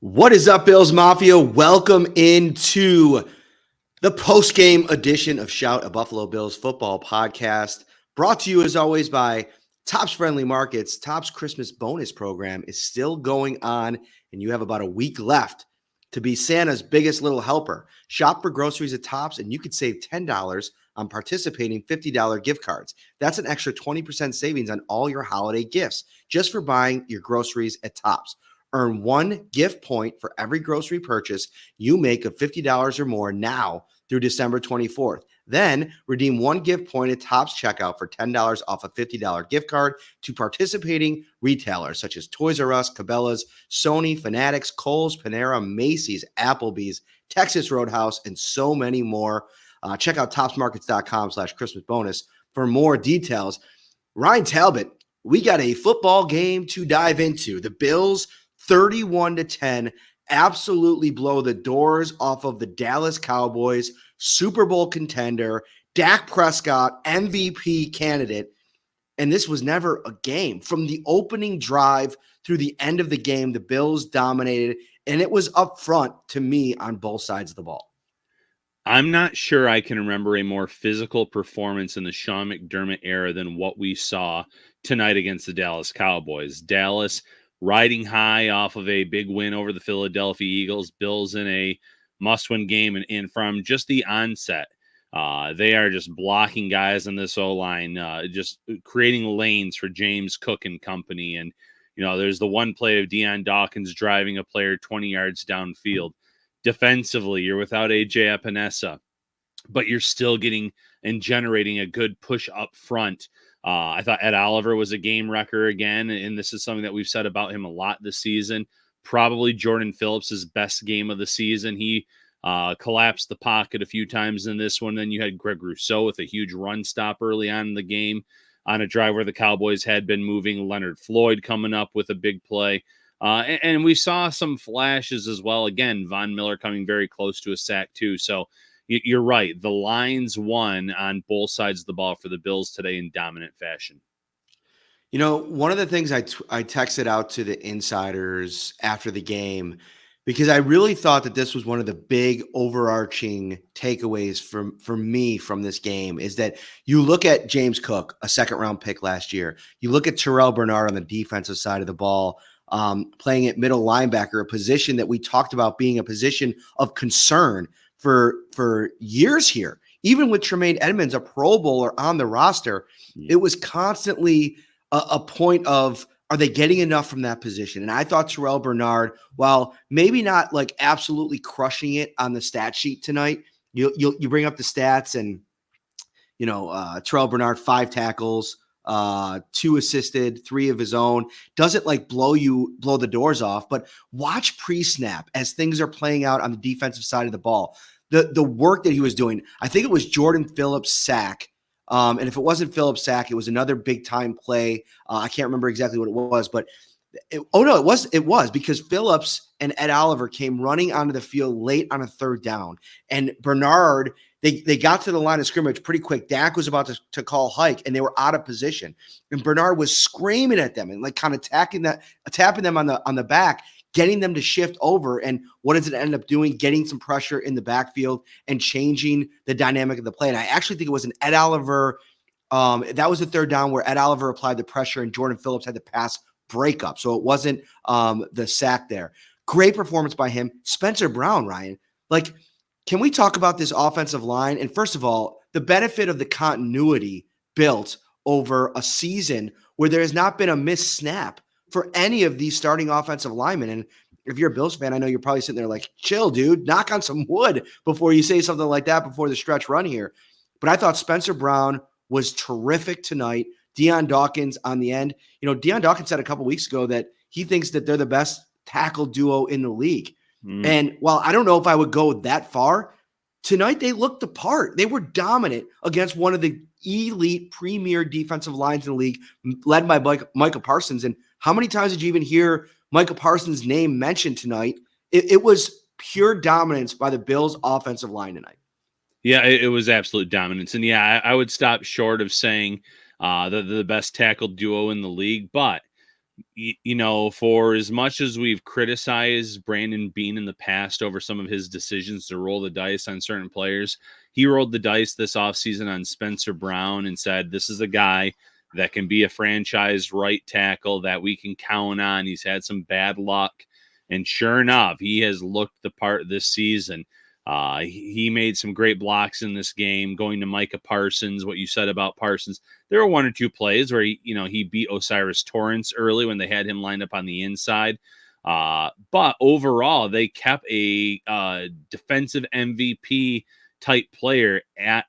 What is up, Bills Mafia? Welcome into the post-game edition of Shout, a Buffalo Bills football podcast, brought to you as always by Topps Friendly Markets. Topps Christmas bonus program is still going on, and you have about a week left to be Santa's biggest little helper. Shop for groceries at Topps, and you could save $10 on participating $50 gift cards. That's an extra 20% savings on all your holiday gifts just for buying your groceries at Topps. Earn one gift point for every grocery purchase you make of $50 or more now through December 24th. Then redeem one gift point at Topps checkout for $10 off a $50 gift card to participating retailers such as Toys R Us, Cabela's, Sony, Fanatics, Kohl's, Panera, Macy's, Applebee's, Texas Roadhouse, and so many more. Check out topsmarkets.com/Christmas bonus for more details. Ryan Talbot, we got a football game to dive into. The Bills 31-10, absolutely blow the doors off of the Dallas Cowboys, Super Bowl contender, Dak Prescott, MVP candidate. And this was never a game. From the opening drive through the end of the game, the Bills dominated, and it was up front to me on both sides of the ball. I'm not sure I can remember a more physical performance in the Sean McDermott era than what we saw tonight against the Dallas Cowboys. Dallas riding high off of a big win over the Philadelphia Eagles, Bills in a must-win game, and from just the onset, they are just blocking guys on this O-line, just creating lanes for James Cook and company. And, there's the one play of Deion Dawkins driving a player 20 yards downfield. Defensively, you're without A.J. Epinesa, but you're still getting and generating a good push up front. I thought Ed Oliver was a game wrecker again, and this is something that we've said about him a lot this season. Probably Jordan Phillips' best game of the season. He collapsed the pocket a few times in this one. Then you had Greg Rousseau with a huge run stop early on in the game on a drive where the Cowboys had been moving. Leonard Floyd coming up with a big play. And we saw some flashes as well. Again, Von Miller coming very close to a sack too. So you're right. The lines won on both sides of the ball for the Bills today in dominant fashion. One of the things I texted out to the insiders after the game, because I really thought that this was one of the big overarching takeaways for me from this game, is that you look at James Cook, a second-round pick last year. You look at Terrell Bernard on the defensive side of the ball, playing at middle linebacker, a position that we talked about being a position of concern for years here. Even with Tremaine Edmonds, a Pro Bowler on the roster, it was constantly a point of, are they getting enough from that position? And I thought Terrell Bernard, while maybe not like absolutely crushing it on the stat sheet tonight, you bring up the stats and, Terrell Bernard, 5 tackles, 2 assisted, 3 of his own. Doesn't like blow the doors off, but watch pre-snap as things are playing out on the defensive side of the ball. The work that he was doing. I think it was Jordan Phillips' sack. And if it wasn't Phillips' sack, it was another big time play. I can't remember exactly what it was, but it was because Phillips and Ed Oliver came running onto the field late on a third down, and Bernard, they got to the line of scrimmage pretty quick. Dak was about to call hike, and they were out of position, and Bernard was screaming at them and like kind of tapping them on the back, getting them to shift over. And what does it end up doing? Getting some pressure in the backfield and changing the dynamic of the play. And I actually think it was an Ed Oliver. That was the third down where Ed Oliver applied the pressure and Jordan Phillips had the pass breakup. So it wasn't the sack there. Great performance by him. Spencer Brown, Ryan. Like, can we talk about this offensive line? And first of all, the benefit of the continuity built over a season where there has not been a missed snap for any of these starting offensive linemen. And if you're a Bills fan, I know you're probably sitting there like, chill, dude, knock on some wood before you say something like that before the stretch run here. But I thought Spencer Brown was terrific tonight. Deion Dawkins on the end. Deion Dawkins said a couple weeks ago that he thinks that they're the best tackle duo in the league. And while I don't know if I would go that far, tonight they looked the part. They were dominant against one of the elite premier defensive lines in the league, led by Micah Parsons. And how many times did you even hear Micah Parsons' name mentioned tonight? It was pure dominance by the Bills' offensive line tonight. Yeah, it was absolute dominance. And yeah, I would stop short of saying the best tackle duo in the league, but For as much as we've criticized Brandon Beane in the past over some of his decisions to roll the dice on certain players, he rolled the dice this offseason on Spencer Brown and said, this is a guy that can be a franchise right tackle that we can count on. He's had some bad luck. And sure enough, he has looked the part this season. He made some great blocks in this game, going to Micah Parsons. What you said about Parsons, there were one or two plays where he beat Osiris Torrance early when they had him lined up on the inside. But overall, they kept a defensive MVP type player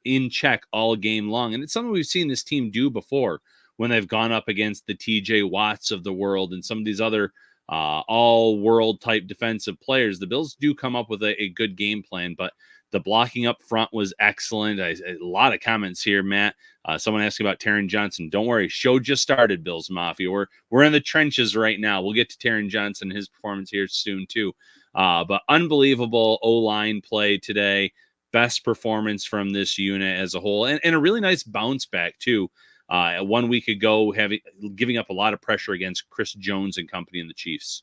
in check all game long, and it's something we've seen this team do before when they've gone up against the TJ Watts of the world and some of these other all-world type defensive players. The Bills do come up with a good game plan, but the blocking up front was excellent. A lot of comments here, Matt. Someone asking about Taron Johnson. Don't worry, show just started, Bills Mafia. We're in the trenches right now. We'll get to Taron Johnson, his performance here soon too. But unbelievable O-line play today. Best performance from this unit as a whole, and a really nice bounce back too. 1 week ago, giving up a lot of pressure against Chris Jones and company in the Chiefs.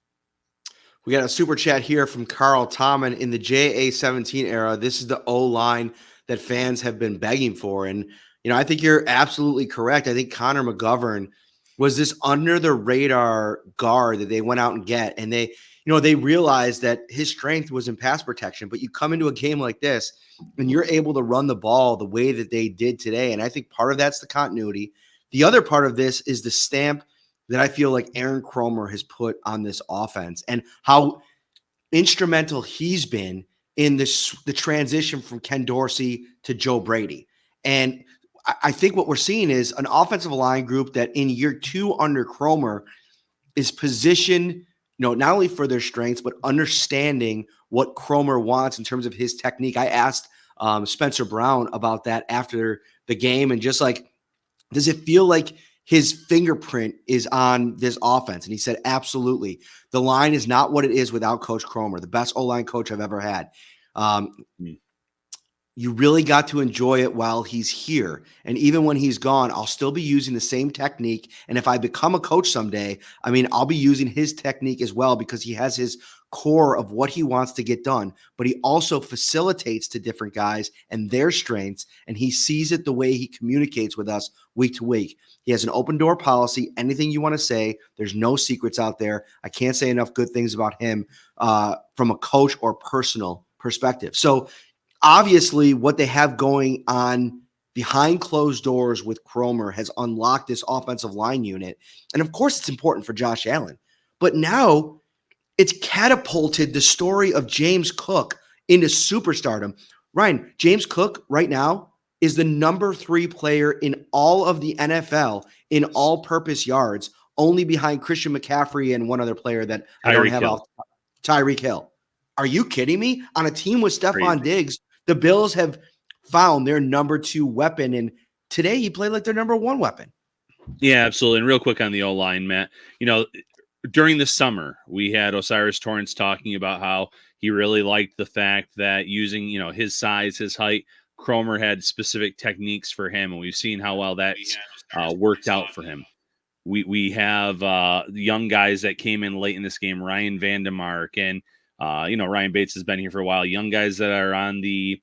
We got a super chat here from Carl Tommen. In the JA-17 era, this is the O-line that fans have been begging for. And, I think you're absolutely correct. I think Connor McGovern was this under-the-radar guard that they went out and get. And they realized that his strength was in pass protection. But you come into a game like this, and you're able to run the ball the way that they did today. And I think part of that's the continuity. The other part of this is the stamp that I feel like Aaron Kromer has put on this offense and how instrumental he's been in the transition from Ken Dorsey to Joe Brady. And I think what we're seeing is an offensive line group that in year 2 under Kromer is positioned, not only for their strengths, but understanding what Kromer wants in terms of his technique. I asked Spencer Brown about that after the game, and just like, does it feel like his fingerprint is on this offense? And he said, absolutely. The line is not what it is without Coach Kromer, the best O-line coach I've ever had. You really got to enjoy it while he's here. And even when he's gone, I'll still be using the same technique. And if I become a coach someday, I'll be using his technique as well, because he has his core of what he wants to get done, but he also facilitates to different guys and their strengths. And he sees it the way he communicates with us week to week. He has an open door policy. Anything you want to say, there's no secrets out there. I can't say enough good things about him from a coach or personal perspective. So obviously what they have going on behind closed doors with Kromer has unlocked this offensive line unit. And of course it's important for Josh Allen, but now it's catapulted the story of James Cook into superstardom. Ryan, James Cook right now is the number 3 player in all of the NFL in all-purpose yards, only behind Christian McCaffrey and one other player that I don't have off. Tyreek Hill. Are you kidding me? On a team with Stephon Diggs, the Bills have found their number 2 weapon, and today he played like their number 1 weapon. Yeah, absolutely. And real quick on the O-line, Matt, during the summer, we had Osiris Torrance talking about how he really liked the fact that using, his size, his height, Kromer had specific techniques for him, and we've seen how well that's worked out for him. We have young guys that came in late in this game, Ryan Vandemark, and Ryan Bates has been here for a while. Young guys that are on the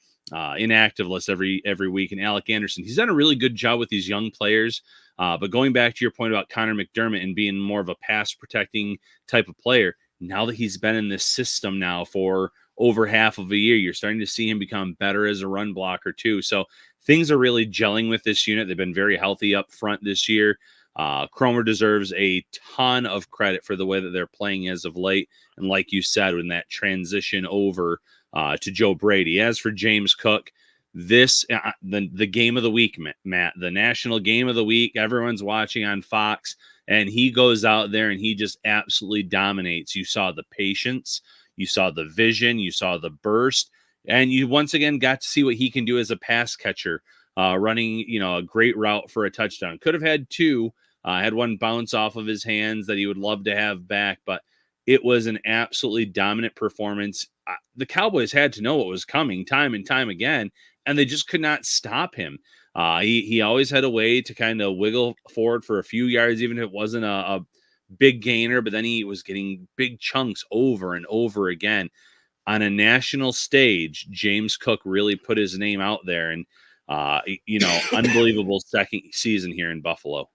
inactive list every week, and Alec Anderson. He's done a really good job with these young players. But going back to your point about Connor McDermott and being more of a pass protecting type of player, now that he's been in this system now for over half of a year, you're starting to see him become better as a run blocker too. So things are really gelling with this unit. They've been very healthy up front this year. Kromer deserves a ton of credit for the way that they're playing as of late. And like you said, in that transition over to Joe Brady. As for James Cook, this the game of the week, Matt, the national game of the week, everyone's watching on Fox, and he goes out there and he just absolutely dominates. You saw the patience, you saw the vision, you saw the burst, and you once again got to see what he can do as a pass catcher, running a great route for a touchdown. Could have had 2, had one bounce off of his hands that he would love to have back, but it was an absolutely dominant performance. The Cowboys had to know what was coming time and time again, and they just could not stop him. He always had a way to kind of wiggle forward for a few yards, even if it wasn't a big gainer, but then he was getting big chunks over and over again. On a national stage, James Cook really put his name out there, and unbelievable second season here in Buffalo.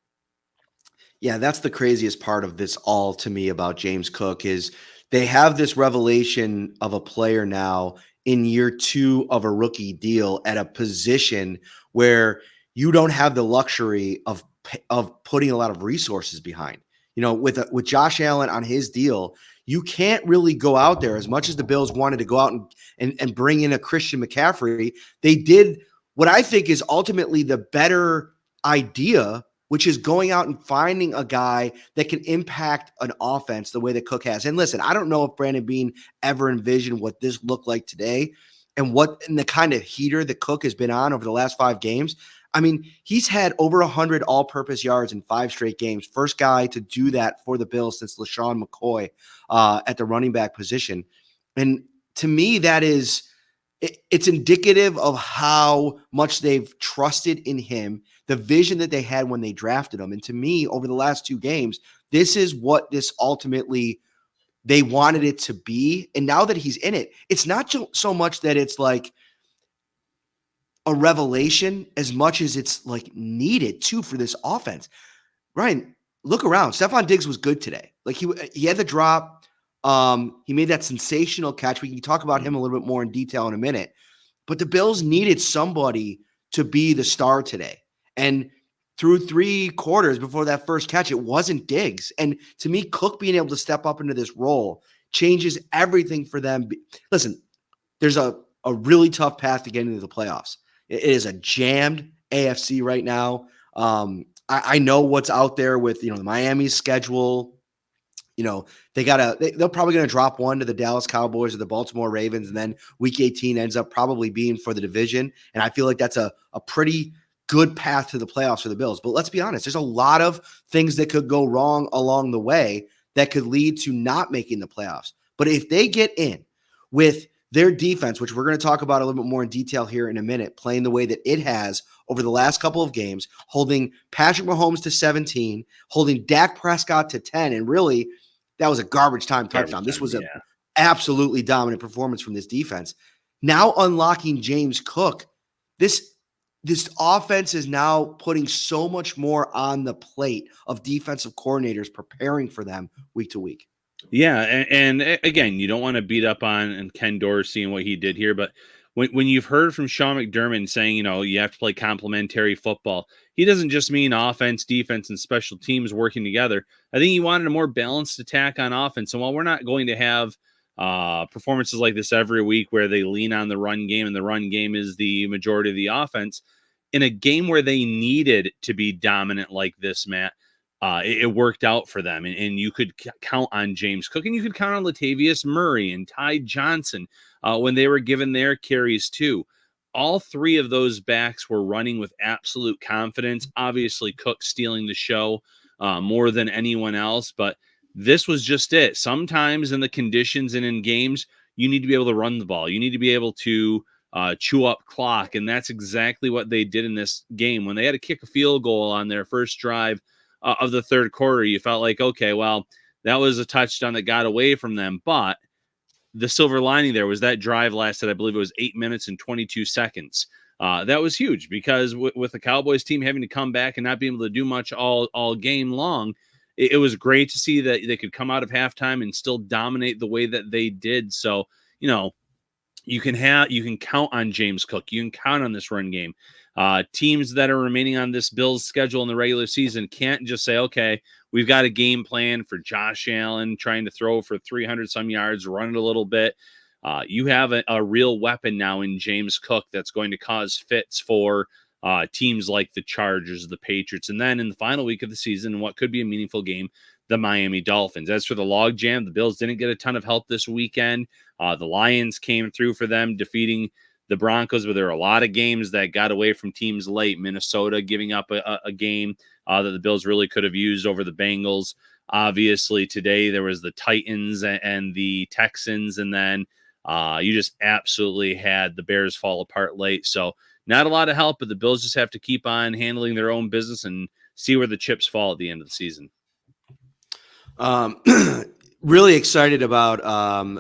Yeah, that's the craziest part of this all to me about James Cook is they have this revelation of a player now in year 2 of a rookie deal at a position where you don't have the luxury of putting a lot of resources behind. With Josh Allen on his deal, you can't really go out there as much as the Bills wanted to go out and bring in a Christian McCaffrey. They did what I think is ultimately the better idea, which is going out and finding a guy that can impact an offense the way that Cook has. And listen, I don't know if Brandon Beane ever envisioned what this looked like today and the kind of heater that Cook has been on over the last 5 games. I mean, he's had over 100 all-purpose yards in 5 straight games. First guy to do that for the Bills since LaShawn McCoy at the running back position. And to me, it's indicative of how much they've trusted in him, the vision that they had when they drafted him. And to me, over the last 2 games, this is what this ultimately they wanted it to be. And now that he's in it, it's not so much that it's like a revelation as much as it's like needed too for this offense. Ryan, look around. Stephon Diggs was good today. Like he had the drop. He made that sensational catch. We can talk about him a little bit more in detail in a minute. But the Bills needed somebody to be the star today. And through 3 quarters before that first catch, it wasn't Diggs. And to me, Cook being able to step up into this role changes everything for them. Listen, there's a really tough path to get into the playoffs. It is a jammed AFC right now. I know what's out there with, the Miami's schedule. They're probably going to drop one to the Dallas Cowboys or the Baltimore Ravens. And then week 18 ends up probably being for the division. And I feel like that's a pretty good path to the playoffs for the Bills. But let's be honest, there's a lot of things that could go wrong along the way that could lead to not making the playoffs. But if they get in with their defense, which we're going to talk about a little bit more in detail here in a minute, playing the way that it has over the last couple of games, holding Patrick Mahomes to 17, holding Dak Prescott to 10, and really, that was a garbage time touchdown. This was an absolutely dominant performance from this defense. Now unlocking James Cook, this offense is now putting so much more on the plate of defensive coordinators preparing for them week to week. Yeah, and again, you don't want to beat up on Ken Dorsey and what he did here, but when you've heard from Sean McDermott saying, you have to play complementary football, he doesn't just mean offense, defense, and special teams working together. I think he wanted a more balanced attack on offense. And while we're not going to have performances like this every week where they lean on the run game and the run game is the majority of the offense, in a game where they needed to be dominant like this, Matt, it worked out for them. And you could count on James Cook, and you could count on Latavius Murray and Ty Johnson when they were given their carries too. All 3 of those backs were running with absolute confidence. Obviously, Cook stealing the show more than anyone else, but this was just it. Sometimes in the conditions and in games, you need to be able to run the ball. You need to be able to chew up clock, and that's exactly what they did in this game. When they had to kick a field goal on their first drive of the third quarter, you felt like, okay, well, that was a touchdown that got away from them. But the silver lining there was that drive lasted, I believe it was 8 minutes and 22 seconds. That was huge because with the Cowboys team having to come back and not being able to do much all game long, it was great to see that they could come out of halftime and still dominate the way that they did. So, you can count on James Cook. You can count on this run game. Teams that are remaining on this Bills schedule in the regular season can't just say, okay, we've got a game plan for Josh Allen trying to throw for 300 some yards, run it a little bit. You have a real weapon now in James Cook that's going to cause fits for teams like the Chargers, the Patriots, and then in the final week of the season, what could be a meaningful game, the Miami Dolphins. As for the logjam, the Bills didn't get a ton of help this weekend. The Lions came through for them, defeating the Broncos, but there were a lot of games that got away from teams late. Minnesota giving up a game that the Bills really could have used over the Bengals. Obviously, today there was the Titans and the Texans, and then you just absolutely had the Bears fall apart late. So not a lot of help, but the Bills just have to keep on handling their own business and see where the chips fall at the end of the season. Um, really excited about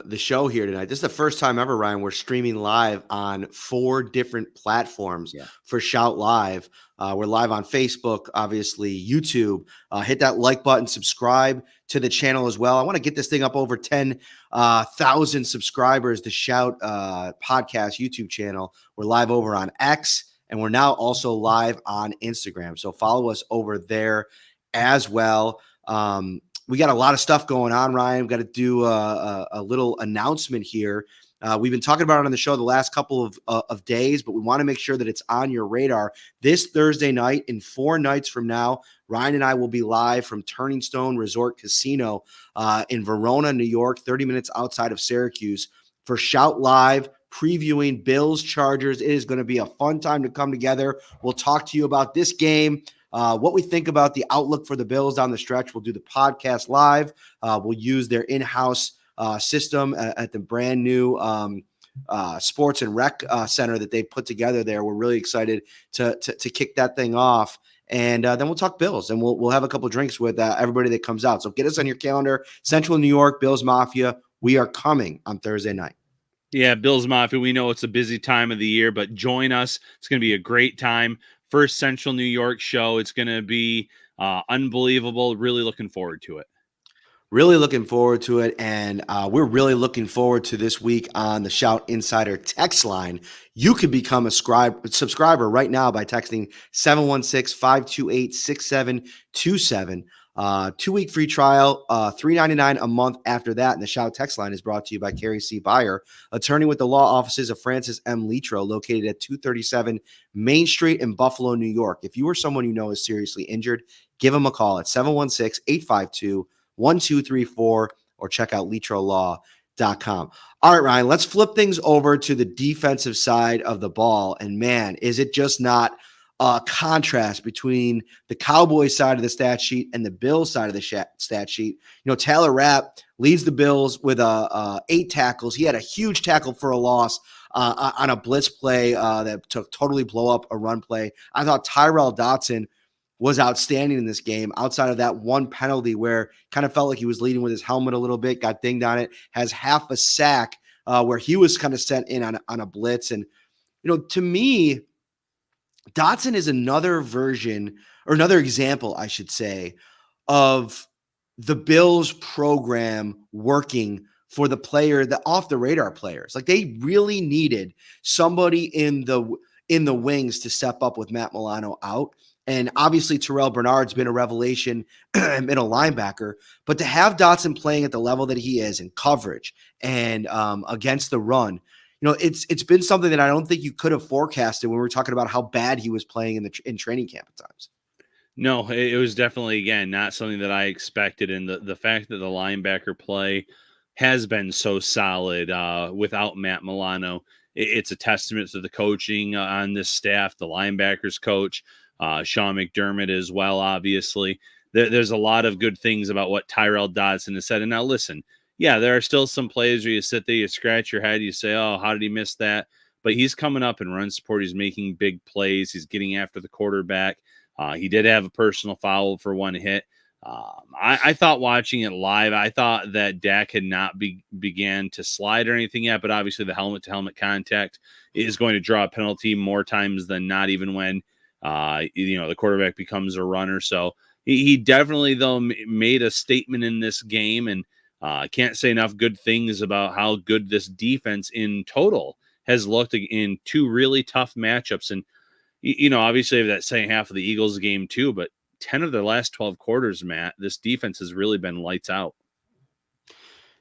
the show here tonight. This is the first time ever, Ryan, we're streaming live on 4 different platforms Yeah. for Shout Live. We're live on Facebook, obviously, YouTube. Hit that like button, subscribe to the channel as well. I want to get this thing up over 10,000 subscribers, the Shout podcast YouTube channel. We're live over on X, and we're now also live on Instagram. So follow us over there as well. We got a lot of stuff going on, Ryan. We've got to do a little announcement here. We've been talking about it on the show the last couple of days, but we want to make sure that it's on your radar. This Thursday night, in 4 nights from now, Ryan and I will be live from Turning Stone Resort Casino in Verona, New York, 30 minutes outside of Syracuse, for Shout Live, previewing Bills Chargers. It is going to be a fun time to come together. We'll talk to you about this game. What we think about the outlook for the Bills down the stretch. We'll do the podcast live. We'll use their in-house system at the brand new sports and rec center that they put together there. We're really excited to kick that thing off. And then we'll talk Bills, and we'll have a couple drinks with everybody that comes out. So get us on your calendar. Central New York, Bills Mafia. We are coming on Thursday night. Yeah, Bills Mafia, we know it's a busy time of the year, but join us. It's going to be a great time. First Central New York show. It's going to be unbelievable. Really looking forward to it. Really looking forward to it, and we're really looking forward to this week on the Shout Insider text line. You could become a subscriber right now by texting 716-528-6727. 2-week free trial, $3.99 a month after that. And the Shout text line is brought to you by Carrie C. Byer, attorney with the law offices of Francis M. Litro, located at 237 Main Street in Buffalo, New York. If you or someone you know is seriously injured, give them a call at 716-852-1234 or check out litrolaw.com. All right, Ryan, let's flip things over to the defensive side of the ball. And man, is it just not contrast between the Cowboys side of the stat sheet and the Bills side of the stat sheet. You know, Taylor Rapp leads the Bills with 8 tackles. He had a huge tackle for a loss on a blitz play that took totally blow up a run play. I thought Tyrell Dotson was outstanding in this game, outside of that one penalty where kind of felt like he was leading with his helmet a little bit, got dinged on it, has half a sack where he was kind of sent in on a blitz. And, you know, to me, Dotson is another version, or another example, I should say, of the Bills program working for the player, the off the radar players. Like, they really needed somebody in the wings to step up with Matt Milano out. And obviously Terrell Bernard's been a revelation middle linebacker, but to have Dotson playing at the level that he is in coverage and against the run, you know, it's been something that I don't think you could have forecasted when we were talking about how bad he was playing in training camp at times. No, it was definitely, again, not something that I expected. And the fact that the linebacker play has been so solid without Matt Milano, it's a testament to the coaching on this staff, the linebackers coach, Sean McDermott as well, obviously. There's a lot of good things about what Tyrell Dotson has said. And now listen, yeah, there are still some plays where you sit there, you scratch your head, you say, oh, how did he miss that? But he's coming up in run support. He's making big plays. He's getting after the quarterback. He did have a personal foul for one hit. I thought watching it live, I thought that Dak had not began to slide or anything yet, but obviously the helmet-to-helmet contact is going to draw a penalty more times than not, even when the quarterback becomes a runner. So he definitely, though, made a statement in this game, and I can't say enough good things about how good this defense in total has looked in 2 really tough matchups. And, you know, obviously that second half of the Eagles game too, but 10 of their last 12 quarters, Matt, this defense has really been lights out.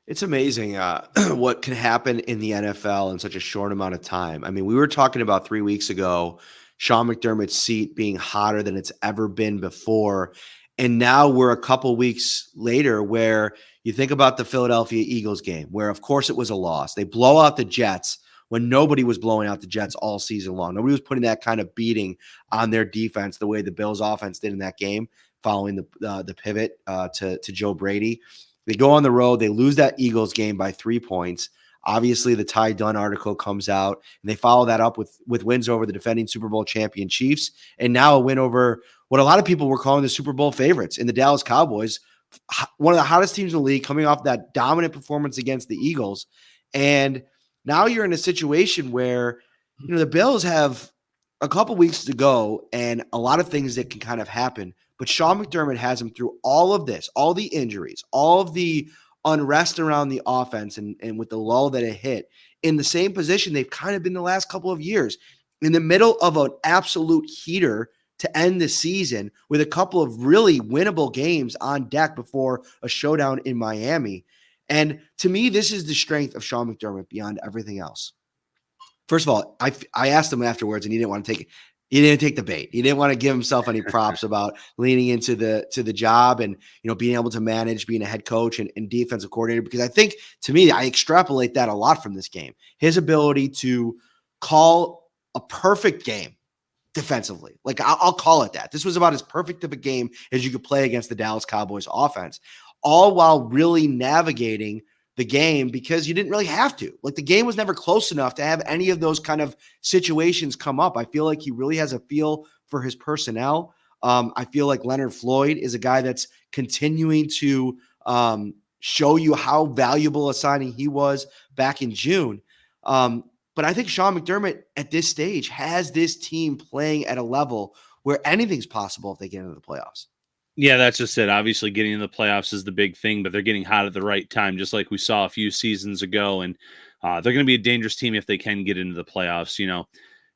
It's amazing what can happen in the NFL in such a short amount of time. I mean, we were talking about 3 weeks ago, Sean McDermott's seat being hotter than it's ever been before. And now we're a couple weeks later where you think about the Philadelphia Eagles game, where, of course, it was a loss. They blow out the Jets when nobody was blowing out the Jets all season long. Nobody was putting that kind of beating on their defense the way the Bills offense did in that game following the pivot to Joe Brady. They go on the road. They lose that Eagles game by 3 points. Obviously, the Ty Dunn article comes out, and they follow that up with wins over the defending Super Bowl champion Chiefs, and now a win over what a lot of people were calling the Super Bowl favorites in the Dallas Cowboys, one of the hottest teams in the league, coming off that dominant performance against the Eagles. And now you're in a situation where, the Bills have a couple weeks to go and a lot of things that can kind of happen. But Sean McDermott has him through all of this, all the injuries, all of the unrest around the offense, and with the lull that it hit, in the same position they've kind of been the last couple of years, in the middle of an absolute heater to end the season with a couple of really winnable games on deck before a showdown in Miami. And to me, this is the strength of Sean McDermott beyond everything else. First of all, I asked him afterwards, and he didn't want to take it. He didn't take the bait. He didn't want to give himself any props about leaning into the job and being able to manage, being a head coach and defensive coordinator. Because I think, to me, I extrapolate that a lot from this game. His ability to call a perfect game defensively. Like, I'll call it that. This was about as perfect of a game as you could play against the Dallas Cowboys offense, all while really navigating the game because you didn't really have to. Like, the game was never close enough to have any of those kind of situations come up. I feel like he really has a feel for his personnel. I feel like Leonard Floyd is a guy that's continuing to show you how valuable a signing he was back in June. But I think Sean McDermott at this stage has this team playing at a level where anything's possible if they get into the playoffs. Yeah, that's just it. Obviously, getting in the playoffs is the big thing, but they're getting hot at the right time, just like we saw a few seasons ago. And they're going to be a dangerous team if they can get into the playoffs.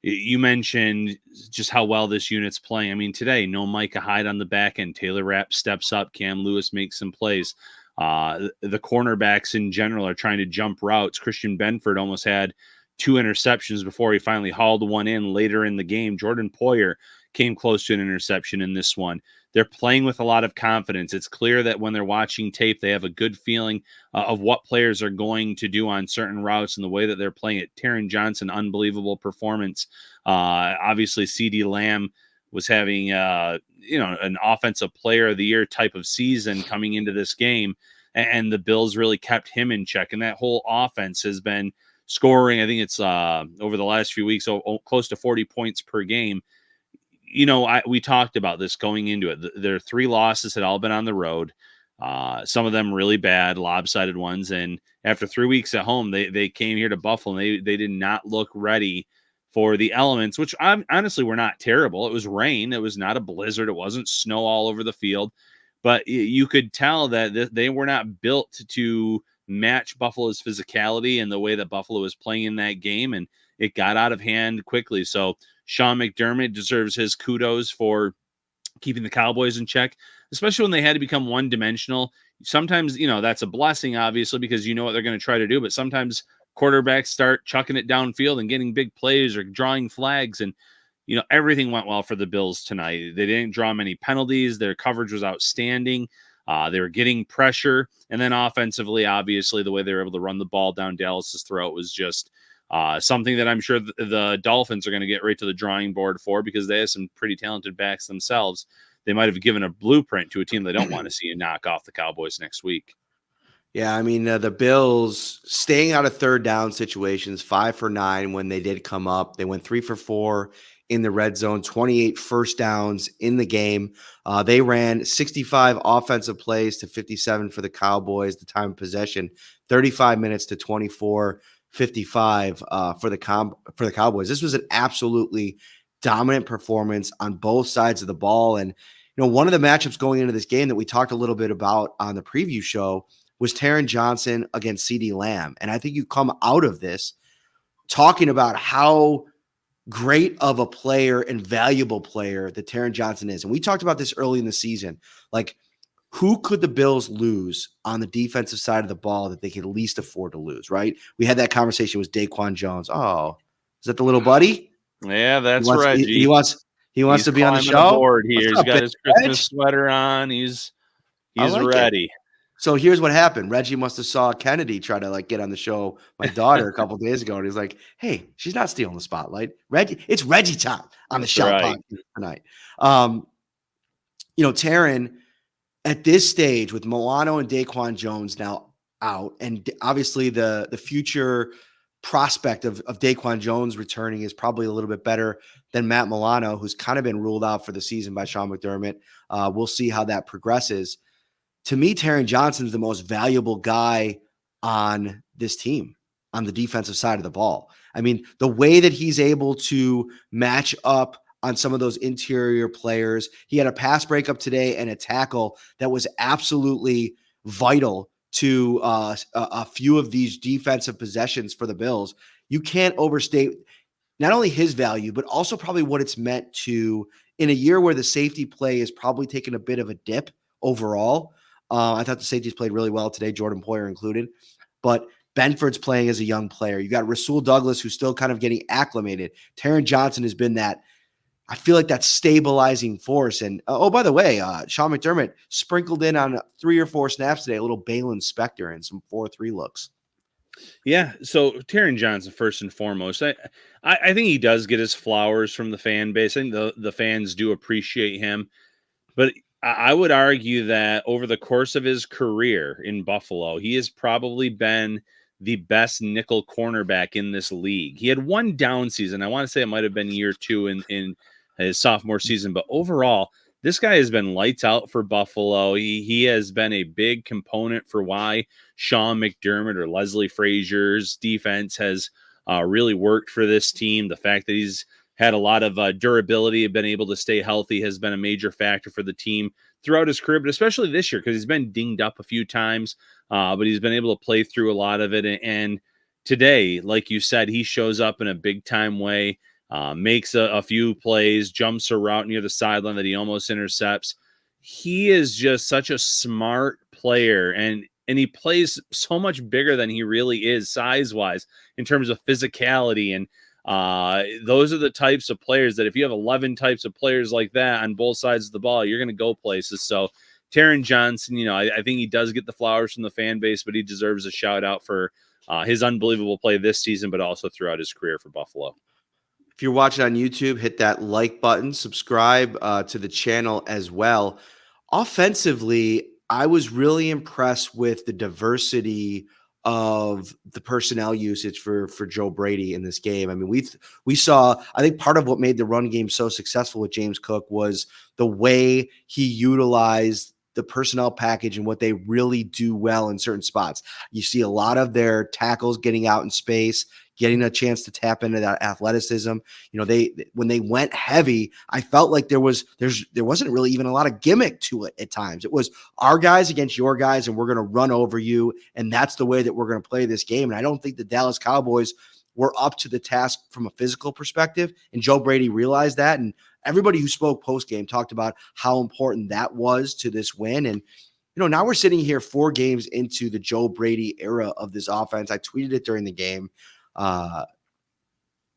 You mentioned just how well this unit's playing. I mean, today, no Micah Hyde on the back end. Taylor Rapp steps up. Cam Lewis makes some plays. The cornerbacks in general are trying to jump routes. Christian Benford almost had 2 interceptions before he finally hauled one in later in the game. Jordan Poyer came close to an interception in this one. They're playing with a lot of confidence. It's clear that when they're watching tape, they have a good feeling of what players are going to do on certain routes and the way that they're playing it. Taron Johnson, unbelievable performance. Obviously, CeeDee Lamb was having, an offensive player of the year type of season coming into this game, and the Bills really kept him in check. And that whole offense has been scoring, I think it's over the last few weeks, close to 40 points per game. We talked about this going into it. Their 3 losses had all been on the road. Some of them really bad, lopsided ones. And after 3 weeks at home, they came here to Buffalo, and they did not look ready for the elements, which honestly were not terrible. It was rain. It was not a blizzard. It wasn't snow all over the field. But you could tell that they were not built to match Buffalo's physicality and the way that Buffalo was playing in that game. And it got out of hand quickly. So Sean McDermott deserves his kudos for keeping the Cowboys in check, especially when they had to become one-dimensional. Sometimes, that's a blessing, obviously, because you know what they're going to try to do. But sometimes quarterbacks start chucking it downfield and getting big plays or drawing flags. And, everything went well for the Bills tonight. They didn't draw many penalties. Their coverage was outstanding. They were getting pressure. And then offensively, obviously, the way they were able to run the ball down Dallas's throat was just something that I'm sure the Dolphins are going to get right to the drawing board for, because they have some pretty talented backs themselves. They might have given a blueprint to a team they don't want to see and knock off the Cowboys next week. Yeah, I mean, the Bills staying out of third down situations, 5 for 9 when they did come up. They went 3 for 4 in the red zone, 28 first downs in the game. They ran 65 offensive plays to 57 for the Cowboys. The time of possession, 35 minutes to 24:55 for the Cowboys. This was an absolutely dominant performance on both sides of the ball. And, one of the matchups going into this game that we talked a little bit about on the preview show was Taron Johnson against CeeDee Lamb. And I think you come out of this talking about how great of a player and valuable player that Taron Johnson is. And we talked about this early in the season. Like, who could the Bills lose on the defensive side of the ball that they could least afford to lose, right? We had that conversation with Daquan Jones. Oh, is that the little buddy? Yeah, that's right. He wants to be on the show. Aboard here. He's got his Christmas sweater on. He's ready. So here's what happened. Reggie must have saw Kennedy try to get on the show, my daughter, a couple of days ago. And he's like, hey, she's not stealing the spotlight. It's Reggie time on the show podcast tonight. Taron, at this stage with Milano and Daquan Jones now out, and obviously the future prospect of Daquan Jones returning is probably a little bit better than Matt Milano, who's kind of been ruled out for the season by Sean McDermott. We'll see how that progresses. to me, Taron Johnson's the most valuable guy on this team on the defensive side of the ball. I mean, the way that he's able to match up on some of those interior players. He had a pass breakup today and a tackle that was absolutely vital to a few of these defensive possessions for the Bills. You can't overstate not only his value, but also probably what it's meant to in a year where the safety play is probably taking a bit of a dip overall. I thought the safeties played really well today, Jordan Poyer included. But Benford's playing as a young player. You got Rasul Douglas, who's still kind of getting acclimated. Taron Johnson has been that, I feel like, that stabilizing force. And oh, by the way, Sean McDermott sprinkled in on 3 or 4 snaps today, a little Balin Spector and some 4-3 looks. Yeah, so Taron Johnson, first and foremost, I think he does get his flowers from the fan base. I think the fans do appreciate him. But I would argue that over the course of his career in Buffalo, he has probably been the best nickel cornerback in this league. He had one down season. I want to say it might have been year 2 in his sophomore season. But overall, this guy has been lights out for Buffalo. He has been a big component for why Sean McDermott or Leslie Frazier's defense has really worked for this team. The fact that he's had a lot of durability, been able to stay healthy has been a major factor for the team throughout his career, but especially this year because he's been dinged up a few times, but he's been able to play through a lot of it. And today, like you said, he shows up in a big-time way, makes a few plays, jumps a route near the sideline that he almost intercepts. He is just such a smart player, and he plays so much bigger than he really is size-wise in terms of physicality. And those are the types of players that if you have 11 types of players like that on both sides of the ball, you're going to go places. So Taron Johnson, I think he does get the flowers from the fan base, but he deserves a shout out for his unbelievable play this season, but also throughout his career for Buffalo. If you're watching on YouTube, hit that like button, subscribe to the channel as well. Offensively, I was really impressed with the diversity of the personnel usage for Joe Brady in this game. I mean, we saw, I think part of what made the run game so successful with James Cook was the way he utilized the personnel package and what they really do well in certain spots. You see a lot of their tackles getting out in space, getting a chance to tap into that athleticism. When they went heavy, I felt like there wasn't really even a lot of gimmick to it at times. It was our guys against your guys, and we're going to run over you, and that's the way that we're going to play this game. And I don't think the Dallas Cowboys were up to the task from a physical perspective, and Joe Brady realized that. And everybody who spoke post-game talked about how important that was to this win. And now we're sitting here 4 games into the Joe Brady era of this offense. I tweeted it during the game.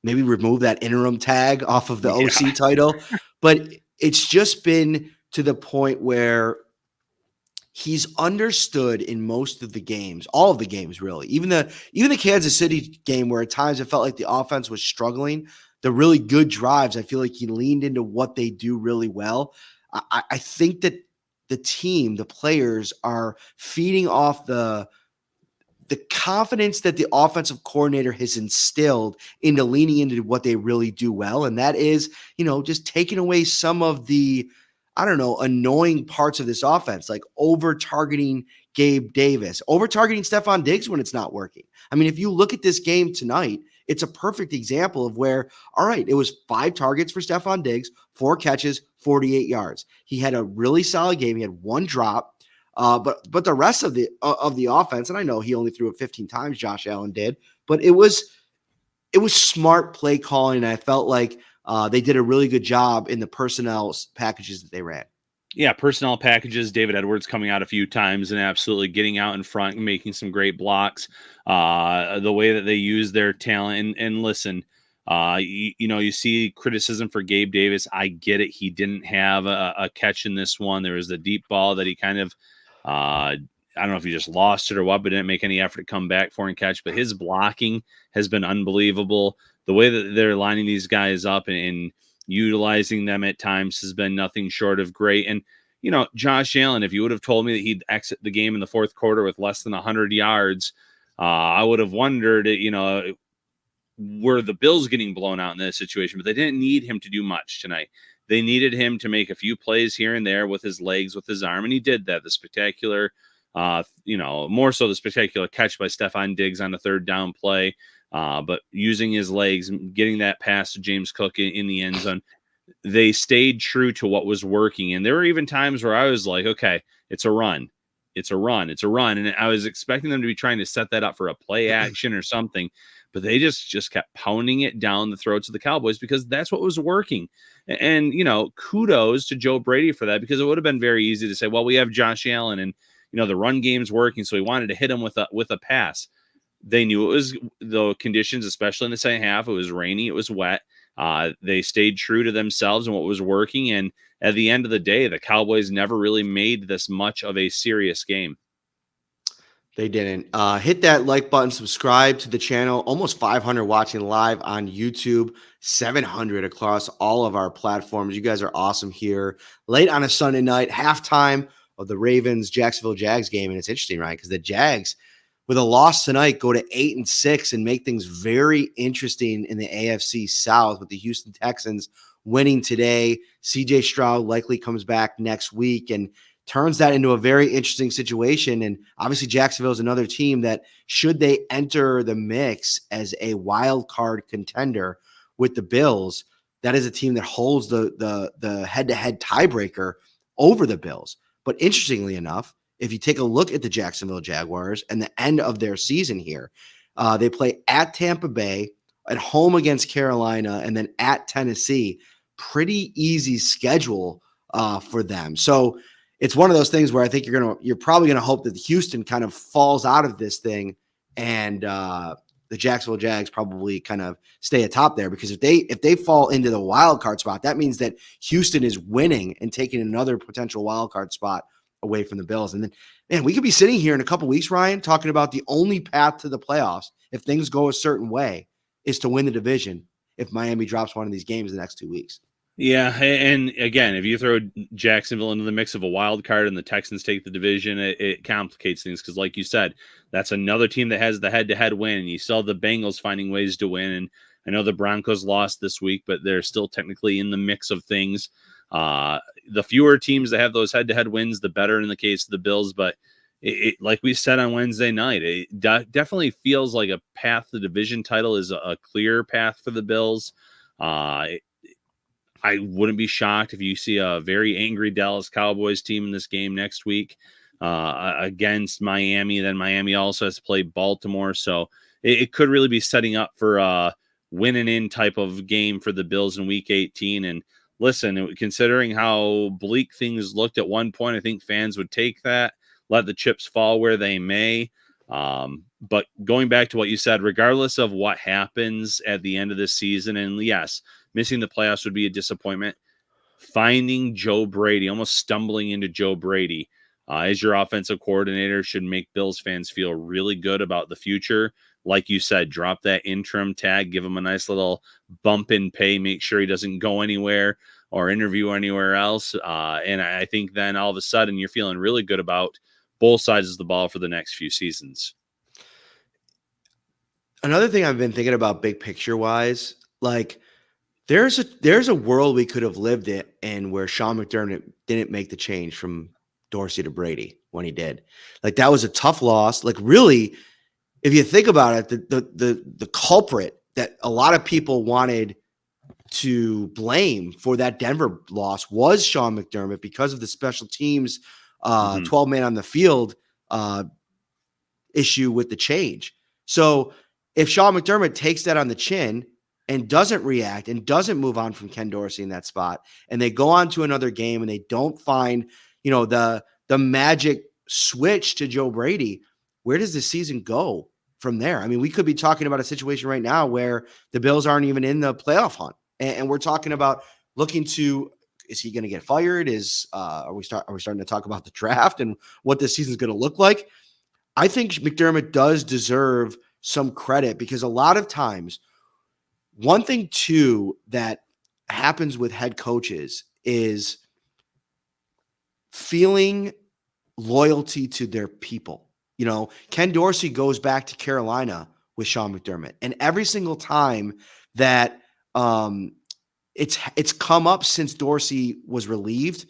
Maybe remove that interim tag off of the OC title, but it's just been to the point where he's understood in most of the games, all of the games really, even the Kansas City game where at times it felt like the offense was struggling. The really good drives, I feel like he leaned into what they do really well. I think that the team, the players are feeding off the confidence that the offensive coordinator has instilled into leaning into what they really do well. And that is, just taking away some of the, annoying parts of this offense, like over targeting Gabe Davis, over targeting Stephon Diggs when it's not working. I mean, if you look at this game tonight, it's a perfect example of where, all right, it was 5 targets for Stephon Diggs, 4 catches, 48 yards. He had a really solid game. He had 1 drop. But the rest of the offense, and I know he only threw it 15 times, Josh Allen did, but it was smart play calling. And I felt like they did a really good job in the personnel packages that they ran. Yeah, personnel packages, David Edwards coming out a few times and absolutely getting out in front and making some great blocks. The way that they use their talent. And listen, you see criticism for Gabe Davis. I get it. He didn't have a catch in this one. There was the deep ball that he kind of, I don't know if he just lost it or what, but didn't make any effort to come back for and catch. But his blocking has been unbelievable. The way that they're lining these guys up and utilizing them at times has been nothing short of great. And, Josh Allen, if you would have told me that he'd exit the game in the fourth quarter with less than 100 yards, I would have wondered, were the Bills getting blown out in this situation, but they didn't need him to do much tonight. They needed him to make a few plays here and there with his legs, with his arm, and he did that. The spectacular, more so the spectacular catch by Stephon Diggs on the third down play, but using his legs, getting that pass to James Cook in the end zone. They stayed true to what was working. And there were even times where I was like, okay, it's a run. It's a run. It's a run. And I was expecting them to be trying to set that up for a play action or something, but they just kept pounding it down the throats of the Cowboys because that's what was working. And, kudos to Joe Brady for that, because it would have been very easy to say, well, we have Josh Allen and, the run game's working. So he wanted to hit him with a pass. They knew it was the conditions, especially in the second half. It was rainy. It was wet. They stayed true to themselves and what was working. And at the end of the day, the Cowboys never really made this much of a serious game. They didn't. Hit that like button, subscribe to the channel. Almost 500 watching live on YouTube, 700 across all of our platforms. You guys are awesome here. Late on a Sunday night, halftime of the Ravens-Jacksonville Jags game. And it's interesting, right? Because the Jags, with a loss tonight, go to 8-6 and make things very interesting in the AFC South, with the Houston Texans winning today. CJ Stroud likely comes back next week and turns that into a very interesting situation. And obviously Jacksonville is another team that, should they enter the mix as a wild card contender with the Bills, that is a team that holds the head-to-head tiebreaker over the Bills. But interestingly enough, if you take a look at the Jacksonville Jaguars and the end of their season here, they play at Tampa Bay, at home against Carolina, and then at Tennessee. Pretty easy schedule for them. So it's one of those things where I think you're probably gonna hope that Houston kind of falls out of this thing, and the Jacksonville Jags probably kind of stay atop there, because if they fall into the wild card spot, that means that Houston is winning and taking another potential wild card spot away from the Bills. And then, man, we could be sitting here in a couple weeks, Ryan, talking about the only path to the playoffs, if things go a certain way, is to win the division if Miami drops one of these games in the next 2 weeks. Yeah, and again, if you throw Jacksonville into the mix of a wild card and the Texans take the division, it complicates things, because like you said, that's another team that has the head-to-head win, and you saw the Bengals finding ways to win. And I know the Broncos lost this week, but they're still technically in the mix of things. The fewer teams that have those head-to-head wins, the better in the case of the Bills. But it like we said on Wednesday night, it definitely feels like a path to the division title is a clear path for the Bills. I wouldn't be shocked if you see a very angry Dallas Cowboys team in this game next week against Miami. Then Miami also has to play Baltimore. So it could really be setting up for a win-and-in type of game for the Bills in Week 18. And listen, considering how bleak things looked at one point, I think fans would take that, let the chips fall where they may. But going back to what you said, regardless of what happens at the end of this season, and yes, missing the playoffs would be a disappointment, finding Joe Brady, almost stumbling into Joe Brady as your offensive coordinator, should make Bills fans feel really good about the future. Like you said, drop that interim tag, give him a nice little bump in pay, make sure he doesn't go anywhere or interview anywhere else. And I think then all of a sudden you're feeling really good about both sides of the ball for the next few seasons. Another thing I've been thinking about big picture wise, like there's a world we could have lived in where Sean McDermott didn't make the change from Dorsey to Brady when he did. Like, that was a tough loss. Like, really, if you think about it, the culprit that a lot of people wanted to blame for that Denver loss was Sean McDermott, because of the special teams 12 man on the field issue with the change. So if Sean McDermott takes that on the chin and doesn't react and doesn't move on from Ken Dorsey in that spot, and they go on to another game and they don't find, the magic switch to Joe Brady, where does the season go from there? I mean, we could be talking about a situation right now where the Bills aren't even in the playoff hunt, and we're talking about looking to, is he going to get fired? Are we starting to talk about the draft and what this season is going to look like? I think McDermott does deserve some credit, because a lot of times, one thing too that happens with head coaches is feeling loyalty to their people. Ken Dorsey goes back to Carolina with Sean McDermott, and every single time that it's come up since Dorsey was relieved.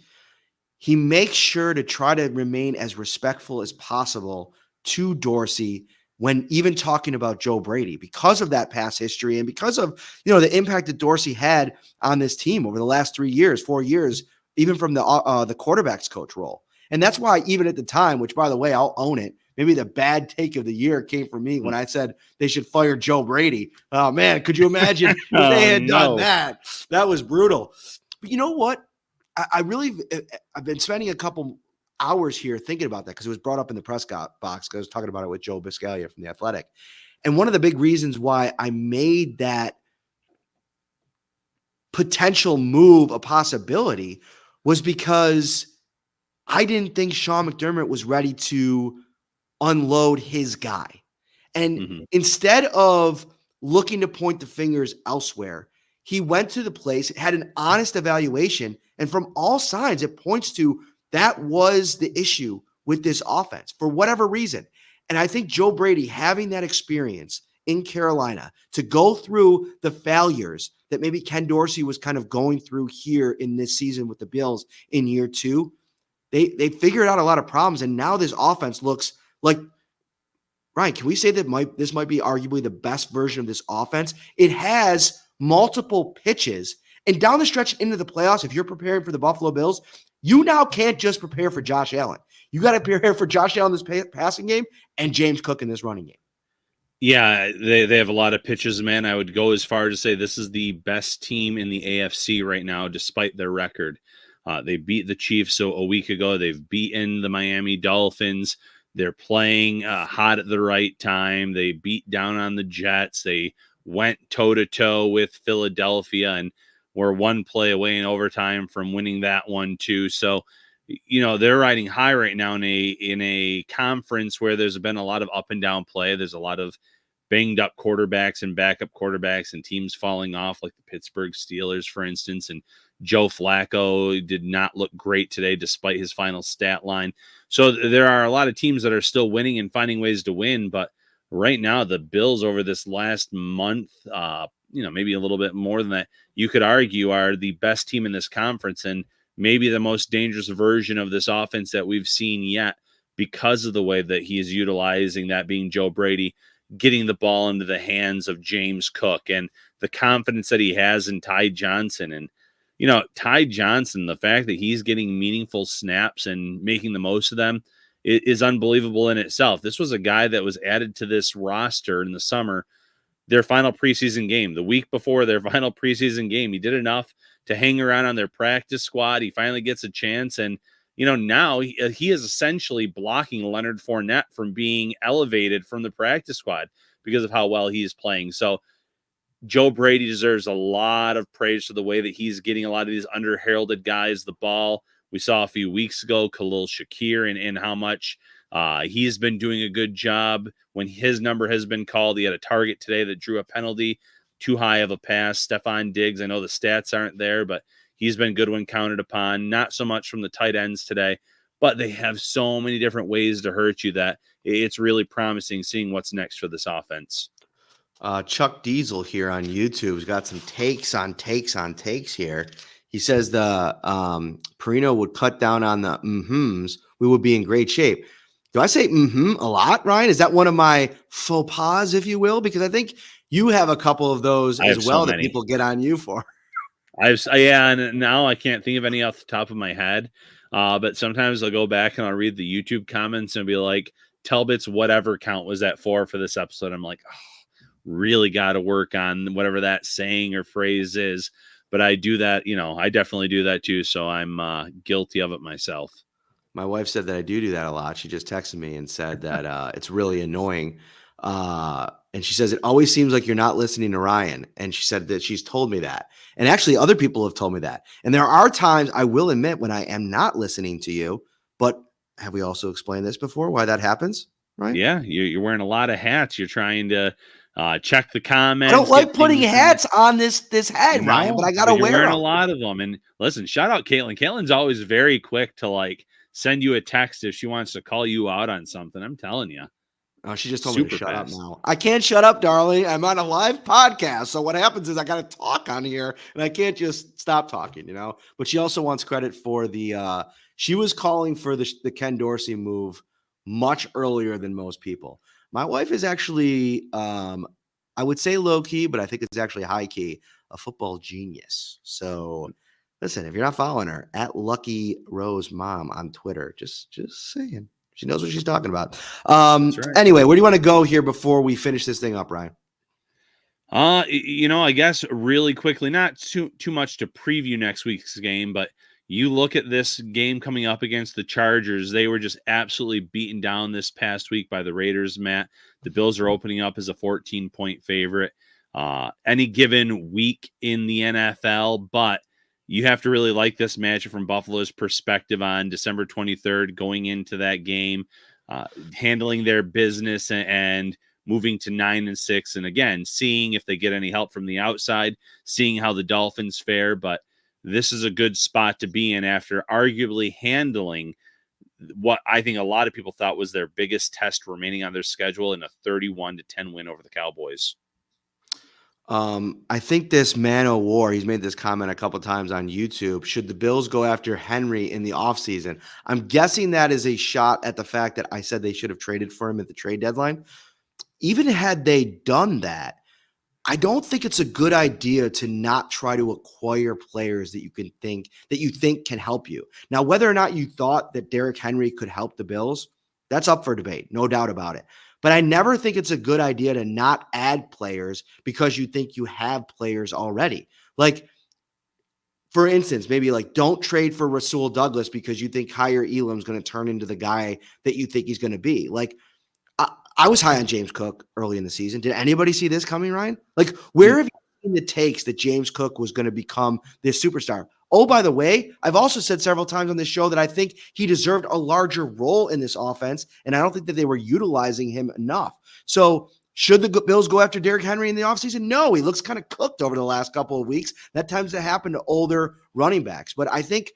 He makes sure to try to remain as respectful as possible to Dorsey when even talking about Joe Brady, because of that past history and because of, the impact that Dorsey had on this team over the last 3 years, 4 years, even from the quarterback's coach role. And that's why even at the time, which by the way, I'll own it, maybe the bad take of the year came from me when I said they should fire Joe Brady. Oh man, could you imagine if they had done that? That was brutal. But you know what? I've been spending a couple hours here thinking about that because it was brought up in the press box because I was talking about it with Joe Biscaglia from The Athletic. And one of the big reasons why I made that potential move a possibility was because I didn't think Sean McDermott was ready to unload his guy. And instead of looking to point the fingers elsewhere, he went to the place, had an honest evaluation, and from all signs, it points to that was the issue with this offense for whatever reason. And I think Joe Brady, having that experience in Carolina to go through the failures that maybe Ken Dorsey was kind of going through here in this season with the Bills in year 2, they figured out a lot of problems. And now this offense looks like, Ryan, can we say that this might be arguably the best version of this offense? It has multiple pitches. And down the stretch into the playoffs, if you're preparing for the Buffalo Bills, you now can't just prepare for Josh Allen. You got to prepare for Josh Allen in this passing game and James Cook in this running game. Yeah, they have a lot of pitches, man. I would go as far as to say this is the best team in the AFC right now, despite their record. They beat the Chiefs a week ago. They've beaten the Miami Dolphins. They're playing hot at the right time. They beat down on the Jets. They went toe-to-toe with Philadelphia and were one play away in overtime from winning that one too. So, they're riding high right now in a conference where there's been a lot of up and down play. There's a lot of banged up quarterbacks and backup quarterbacks and teams falling off, like the Pittsburgh Steelers, for instance. And Joe Flacco did not look great today, despite his final stat line. So there are a lot of teams that are still winning and finding ways to win. But right now, the Bills over this last month, maybe a little bit more than that, you could argue are the best team in this conference and maybe the most dangerous version of this offense that we've seen yet because of the way that he is utilizing that being Joe Brady, getting the ball into the hands of James Cook and the confidence that he has in Ty Johnson. And, Ty Johnson, the fact that he's getting meaningful snaps and making the most of them is unbelievable in itself. This was a guy that was added to this roster in the summer, their final preseason game, the week before their final preseason game. He did enough to hang around on their practice squad. He finally gets a chance. And, now he is essentially blocking Leonard Fournette from being elevated from the practice squad because of how well he is playing. So Joe Brady deserves a lot of praise for the way that he's getting a lot of these under-heralded guys the ball. We saw a few weeks ago, Khalil Shakir, and how much he's been doing a good job when his number has been called. He had a target today that drew a penalty, too high of a pass. Stephon Diggs, I know the stats aren't there, but he's been good when counted upon. Not so much from the tight ends today, but they have so many different ways to hurt you that it's really promising seeing what's next for this offense. Chuck Diesel here on YouTube has got some takes on takes here. He says the Parrino would cut down on the mm-hms. We would be in great shape. Do I say mm-hmm a lot, Ryan? Is that one of my faux pas, if you will? Because I think you have a couple of those as well that people get on you for. And now I can't think of any off the top of my head. But sometimes I'll go back and I'll read the YouTube comments and be like, Talbot's whatever count was that for this episode. I'm like, really got to work on whatever that saying or phrase is. But I do that, I definitely do that too. So I'm guilty of it myself. My wife said that I do that a lot. She just texted me and said that it's really annoying. And she says, it always seems like you're not listening to Ryan. And she said that she's told me that. And actually other people have told me that. And there are times, I will admit, when I am not listening to you. But have we also explained this before, why that happens, right? Yeah, you're wearing a lot of hats. You're trying to check the comments. I don't like putting hats on this head, Ryan, but I got to wear them. A lot of them. And listen, shout out Caitlin. Caitlin's always very quick to send you a text if she wants to call you out on something. I'm telling you. Oh, she just told me to Super shut up fast. now. I can't shut up, darling. I'm on a live podcast. So what happens is I got to talk on here and I can't just stop talking, But she also wants credit for she was calling for the Ken Dorsey move much earlier than most people. My wife is actually, I would say low key, but I think it's actually high key, a football genius. So listen, if you're not following her, at Lucky Rose Mom on Twitter, just saying. She knows what she's talking about. That's right. Anyway, where do you want to go here before we finish this thing up, Ryan? I guess really quickly, not too much to preview next week's game, but you look at this game coming up against the Chargers. They were just absolutely beaten down this past week by the Raiders, Matt. The Bills are opening up as a 14-point favorite any given week in the NFL, but you have to really like this matchup from Buffalo's perspective on December 23rd, going into that game, handling their business and moving to 9-6. And again, seeing if they get any help from the outside, seeing how the Dolphins fare. But this is a good spot to be in after arguably handling what I think a lot of people thought was their biggest test remaining on their schedule in a 31-10 win over the Cowboys. I think this man o' war, he's made this comment a couple times on YouTube. Should the Bills go after Henry in the offseason? I'm guessing that is a shot at the fact that I said they should have traded for him at the trade deadline. Even had they done that, I don't think it's a good idea to not try to acquire players that you think can help you. Now, whether or not you thought that Derrick Henry could help the Bills, that's up for debate, no doubt about it. But I never think it's a good idea to not add players because you think you have players already. Like, for instance, maybe like don't trade for Rasul Douglas because you think Kyer Elam's going to turn into the guy that you think he's going to be. Like, I was high on James Cook early in the season. Did anybody see this coming, Ryan? Like, where have you seen the takes that James Cook was going to become this superstar? Oh, by the way, I've also said several times on this show that I think he deserved a larger role in this offense, and I don't think that they were utilizing him enough. So should the Bills go after Derrick Henry in the offseason? No, he looks kind of cooked over the last couple of weeks. That tends to happen to older running backs. But I think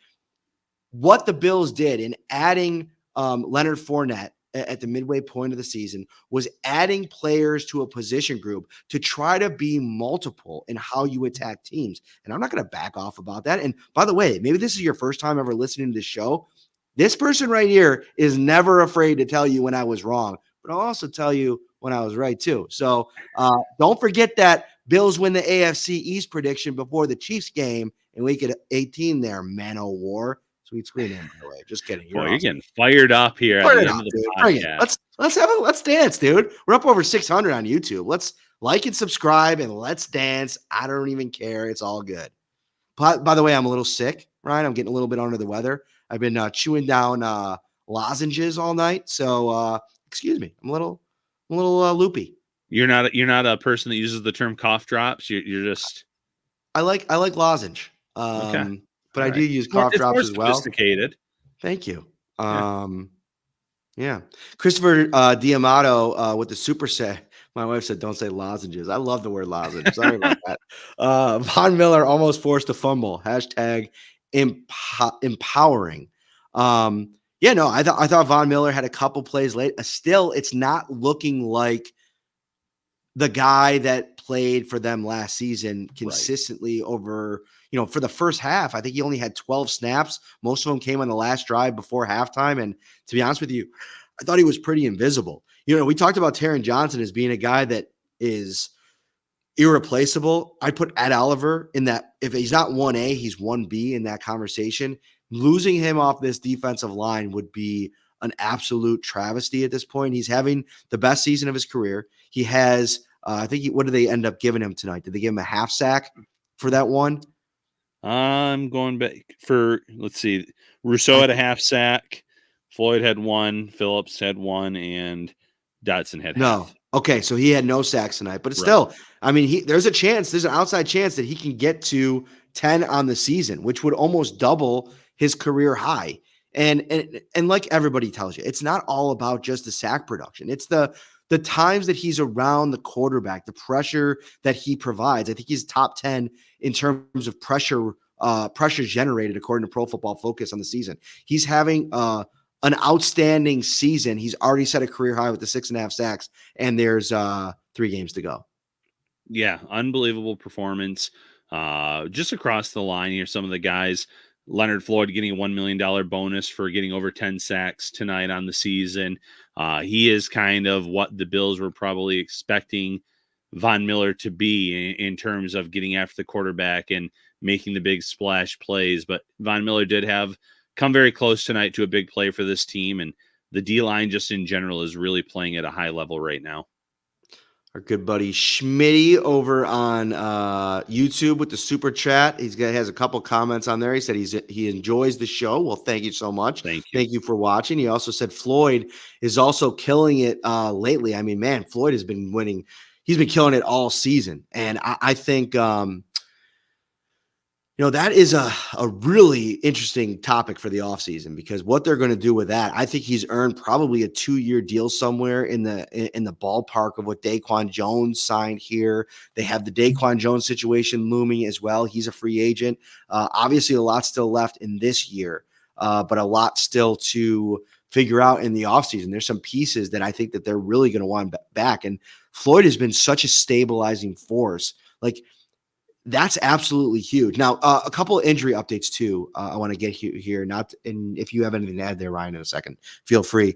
what the Bills did in adding Leonard Fournette at the midway point of the season was adding players to a position group to try to be multiple in how you attack teams. And I'm not going to back off about that. And by the way, maybe this is your first time ever listening to this show. This person right here is never afraid to tell you when I was wrong, but I'll also tell you when I was right too. So don't forget that Bills win the AFC East prediction before the Chiefs game in week 18 there, man o' war. Sweet screen in, by the way. Just kidding. You're getting fired up here at the end of the podcast. Let's dance, dude. We're up over 600 on YouTube. Let's like and subscribe and let's dance. I don't even care. It's all good. By the way, I'm a little sick, Ryan. I'm getting a little bit under the weather. I've been chewing down lozenges all night. So excuse me. I'm a little loopy. You're not a person that uses the term cough drops. You're just. I like lozenge. Okay. But I do use cough drops as well. Sophisticated. Thank you. Yeah. Christopher Diamato with the super set. My wife said, don't say lozenges. I love the word lozenge. Sorry about that. Von Miller almost forced a fumble. Hashtag empowering. I thought Von Miller had a couple plays late. Still, it's not looking like the guy that played for them last season consistently over, for the first half. I think he only had 12 snaps. Most of them came on the last drive before halftime. And to be honest with you, I thought he was pretty invisible. We talked about Taron Johnson as being a guy that is irreplaceable. I'd put Ed Oliver in that. If he's not 1A, he's 1B in that conversation. Losing him off this defensive line would be an absolute travesty at this point. He's having the best season of his career. He has, what did they end up giving him tonight? Did they give him a half sack for that one? I'm going back for, let's see. Rousseau had a half sack. Floyd had one. Phillips had one. And Dotson had half. Okay, so he had no sacks tonight. But still, I mean, there's an outside chance that he can get to 10 on the season, which would almost double his career high. And like everybody tells you, it's not all about just the sack production. It's the times that he's around the quarterback, the pressure that he provides. I think he's top 10 in terms of pressure generated according to Pro Football Focus on the season. He's having a an outstanding season. He's already set a career high with the 6.5 sacks, and there's 3 games to go. Yeah, unbelievable performance. Just across the line here, some of the guys, Leonard Floyd getting a $1 million bonus for getting over 10 sacks tonight on the season. He is kind of what the Bills were probably expecting Von Miller to be in terms of getting after the quarterback and making the big splash plays. But Von Miller did come very close tonight to a big play for this team. And the D-line just in general is really playing at a high level right now. Our good buddy Schmitty over on YouTube with the super chat. Has a couple comments on there. He said he enjoys the show. Well, thank you so much. Thank you. Thank you for watching. He also said Floyd is also killing it lately. I mean, man, Floyd has been winning. He's been killing it all season. And I think that is a really interesting topic for the offseason, because what they're going to do with that, I think he's earned probably a 2-year deal somewhere in the ballpark of what Daquan Jones signed here. They have the Daquan Jones situation looming as well. He's a free agent. Obviously, a lot still left in this year, but a lot still to figure out in the offseason. There's some pieces that I think that they're really going to want back. And Floyd has been such a stabilizing force. Like, that's absolutely huge. Now, a couple of injury updates too. I want to get here. And if you have anything to add there, Ryan, in a second, feel free.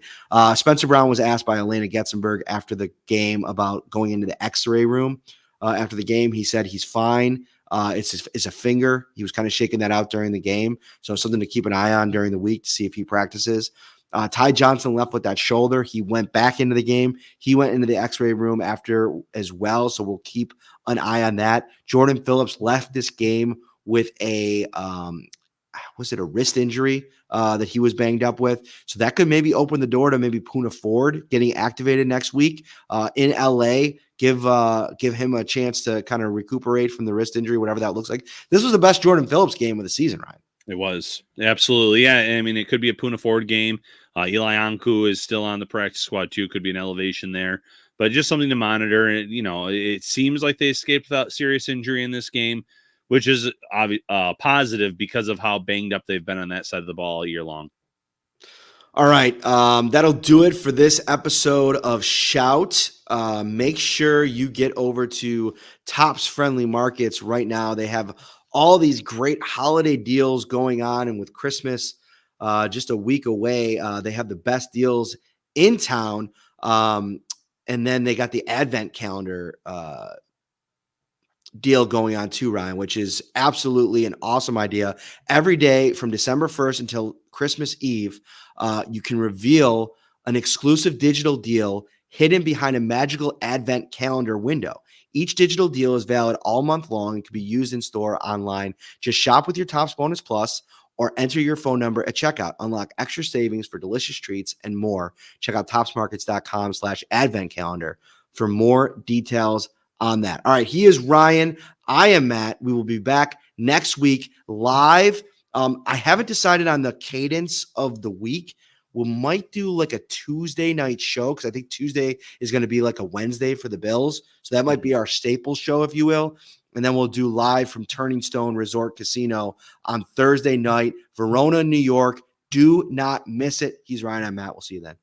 Spencer Brown was asked by Elena Getzenberg after the game about going into the X-ray room. After the game, he said he's fine. It's a finger. He was kind of shaking that out during the game, so something to keep an eye on during the week to see if he practices. Ty Johnson left with that shoulder. He went back into the game. He went into the X-ray room after as well, so we'll keep an eye on that. Jordan Phillips left this game with a was it a wrist injury that he was banged up with? So that could maybe open the door to maybe Poona Ford getting activated next week in LA. Give him a chance to kind of recuperate from the wrist injury, whatever that looks like. This was the best Jordan Phillips game of the season, Ryan. It was. Absolutely. Yeah. I mean, it could be a Poona Ford game. Eli Anku is still on the practice squad too. Could be an elevation there, but just something to monitor. It seems like they escaped without serious injury in this game, which is positive because of how banged up they've been on that side of the ball all year long. All right. That'll do it for this episode of Shout. Make sure you get over to Tops Friendly Markets right now. They have all these great holiday deals going on. And with Christmas just a week away, they have the best deals in town. And then they got the Advent calendar deal going on too, Ryan, which is absolutely an awesome idea. Every day from December 1st until Christmas Eve, you can reveal an exclusive digital deal hidden behind a magical Advent calendar window. Each digital deal is valid all month long and can be used in store, online. Just shop with your Tops Bonus Plus or enter your phone number at checkout. Unlock extra savings for delicious treats and more. Check out topsmarkets.com/advent calendar for more details on that. All right, he is Ryan. I am Matt. We will be back next week live. I haven't decided on the cadence of the week. We might do like a Tuesday night show, because I think Tuesday is going to be like a Wednesday for the Bills. So that might be our staple show, if you will. And then we'll do live from Turning Stone Resort Casino on Thursday night, Verona, New York. Do not miss it. He's Ryan. I'm Matt. We'll see you then.